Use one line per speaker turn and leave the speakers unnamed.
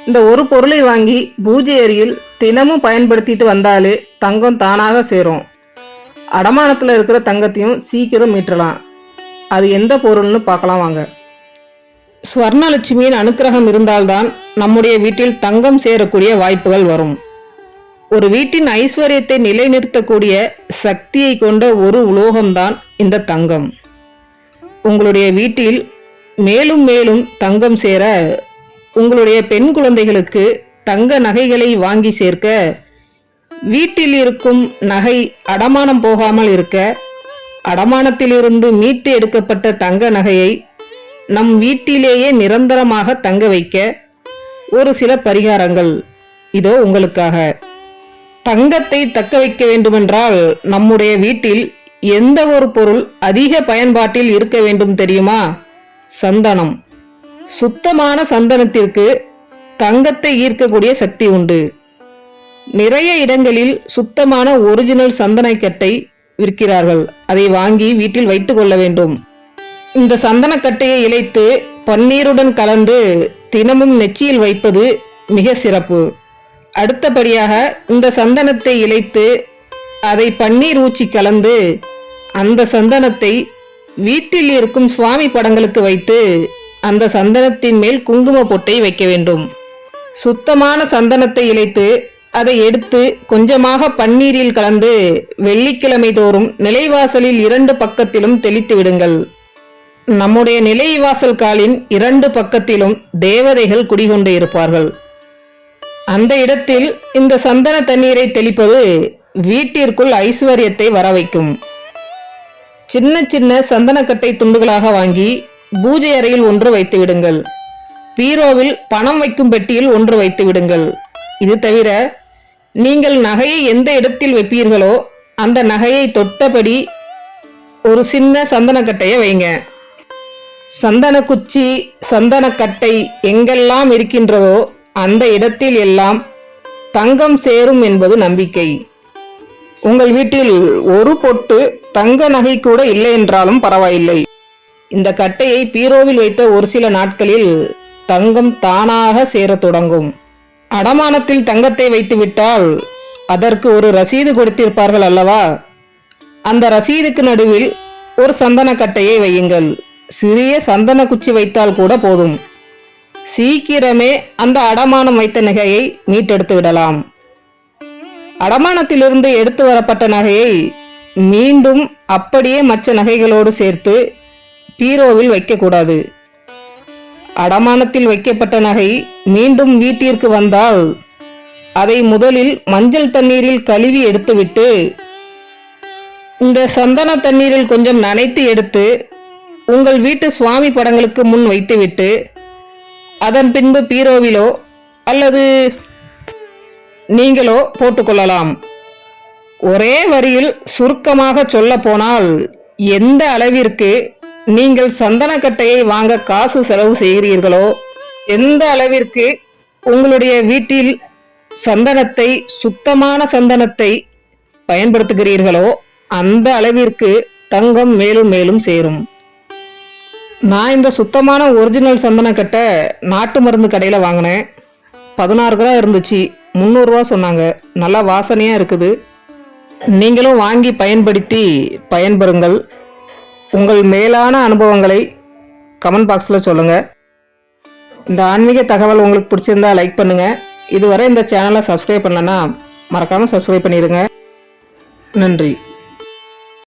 இந்த ஒரு பொருளை வாங்கி பூஜை அறையில் தினமும் பயன்படுத்திட்டு வந்தாலே தங்கம் தானாக சேரும். அடமானத்தில் இருக்கிற தங்கத்தையும் சீக்கிரம் மீட்டலாம். அது எந்த பொருள்னு பார்க்கலாம் வாங்க. ஸ்வர்ணலட்சுமியின் அனுக்கிரகம் இருந்தால்தான் நம்முடைய வீட்டில் தங்கம் சேரக்கூடிய வாய்ப்புகள் வரும். ஒரு வீட்டின் ஐஸ்வர்யத்தை நிலைநிறுத்தக்கூடிய சக்தியை கொண்ட ஒரு உலோகம்தான் இந்த தங்கம். உங்களுடைய வீட்டில் மேலும் மேலும் தங்கம் சேர, உங்களுடைய பெண் குழந்தைகளுக்கு தங்க நகைகளை வாங்கி சேர்க்க, வீட்டில் இருக்கும் நகை அடமானம் போகாமல் இருக்க, அடமானத்திலிருந்து மீட்டு எடுக்கப்பட்ட தங்க நகையை நம் வீட்டிலேயே நிரந்தரமாக தங்க வைக்க ஒரு சில பரிகாரங்கள் இதோ உங்களுக்காக. தங்கத்தை தக்க வைக்க வேண்டுமென்றால் நம்முடைய வீட்டில் எந்த ஒரு பொருள் அதிக பயன்பாட்டில் இருக்க வேண்டும் தெரியுமா? சந்தனம். சுத்தமான சந்தனத்திற்கு தங்கத்தை ஈர்க்கக்கூடிய சக்தி உண்டு. நிறைய இடங்களில் சுத்தமான ஒரிஜினல் சந்தனக்கட்டை விற்கிறார்கள். அதை வாங்கி வீட்டில் வைத்துக் கொள்ள வேண்டும். இந்த சந்தனக்கட்டையை இழைத்து பன்னீருடன் கலந்து தினமும் நெற்றியில் வைப்பது மிக சிறப்பு. அடுத்தபடியாக இந்த சந்தனத்தை இழைத்து அதை பன்னீர் ஊற்றி கலந்து அந்த சந்தனத்தை வீட்டில் இருக்கும் சுவாமி படங்களுக்கு வைத்து அந்த சந்தனத்தின் மேல் குங்கும பொட்டை வைக்க வேண்டும். சுத்தமான சந்தனத்தை இழைத்து அதை எடுத்து கொஞ்சமாக பன்னீரில் கலந்து வெள்ளிக்கிழமை தோறும் நிலைவாசலில் 2 பக்கத்திலும் தெளித்து விடுங்கள். நம்முடைய நிலைவாசல் காலின் 2 பக்கத்திலும் தேவதைகள் குடிகொண்டு இருப்பார்கள். அந்த இடத்தில் இந்த சந்தன தண்ணீரை தெளிப்பது வீட்டிற்குள் ஐஸ்வர்யத்தை வரவைக்கும். சின்ன சின்ன சந்தனக்கட்டை துண்டுகளாக வாங்கி பூஜை அறையில் 1 வைத்து விடுங்கள். பீரோவில் பணம் வைக்கும் பெட்டியில் 1 வைத்து விடுங்கள். இது தவிர நீங்கள் நகையை எந்த இடத்தில் வைப்பீர்களோ அந்த நகையை தொட்டபடி ஒரு சின்ன சந்தனக்கட்டையை வைங்க. சந்தன குச்சி, சந்தனக்கட்டை எங்கெல்லாம் இருக்கின்றதோ அந்த இடத்தில் எல்லாம் தங்கம் சேரும் என்பது நம்பிக்கை. உங்கள் வீட்டில் ஒரு பொட்டு தங்க நகை கூட இல்லை என்றாலும் பரவாயில்லை. இந்த கட்டையை பீரோவில் வைத்த ஒரு சில நாட்களில் தங்கம் தானாக சேரத் தொடங்கும். அடமானத்தில் தங்கத்தை வைத்துவிட்டால் அதற்கு ஒரு ரசீது கொடுத்திருப்பார்கள் அல்லவா? அந்த ரசீதுக்கு நடுவில் ஒரு சந்தன கட்டையை வையுங்கள். சிறிய சந்தன குச்சி வைத்தால் கூட போதும். சீக்கிரமே அந்த அடமானம் வைத்த நகையை மீட்டெடுத்து விடலாம். அடமானத்திலிருந்து எடுத்து வரப்பட்ட நகையை மீண்டும் அப்படியே மற்ற நகைகளோடு சேர்த்து பீரோவில் வைக்கக்கூடாது. அடமானத்தில் வைக்கப்பட்ட நகை மீண்டும் வீட்டிற்கு வந்தால் அதை முதலில் மஞ்சள் தண்ணீரில் கழுவி எடுத்துவிட்டு இந்த சந்தன தண்ணீரில் கொஞ்சம் நனைத்து எடுத்து உங்கள் வீட்டு சுவாமி படங்களுக்கு முன் வைத்துவிட்டு அதன் பின்பு பீரோவிலோ அல்லது நீங்களோ போட்டுக்கொள்ளலாம். ஒரே வரியில் சுருக்கமாக சொல்ல போனால், எந்த அளவிற்கு நீங்கள் சந்தனக்கட்டையை வாங்க காசு செலவு செய்கிறீர்களோ, எந்த அளவிற்கு உங்களுடைய வீட்டில் சந்தனத்தை, சுத்தமான சந்தனத்தை பயன்படுத்துகிறீர்களோ அந்த அளவிற்கு தங்கம் மேலும் மேலும் சேரும். நான் இந்த சுத்தமான ஒரிஜினல் சந்தனக்கட்டை நாட்டு மருந்து கடையில் வாங்கினேன். 16 கிராம் இருந்துச்சு. 300 ரூபா சொன்னாங்க. நல்லா வாசனையாக இருக்குது. நீங்களும் வாங்கி பயன்படுத்தி பயன்பெறுங்கள். உங்கள் மேலான அனுபவங்களை கமெண்ட் பாக்ஸில் சொல்லுங்கள். இந்த ஆன்மீக தகவல் உங்களுக்கு பிடிச்சிருந்தா லைக் பண்ணுங்கள். இதுவரை இந்த சேனலை சப்ஸ்கிரைப் பண்ணலன்னா மறக்காமல் சப்ஸ்கிரைப் பண்ணிடுங்க. நன்றி.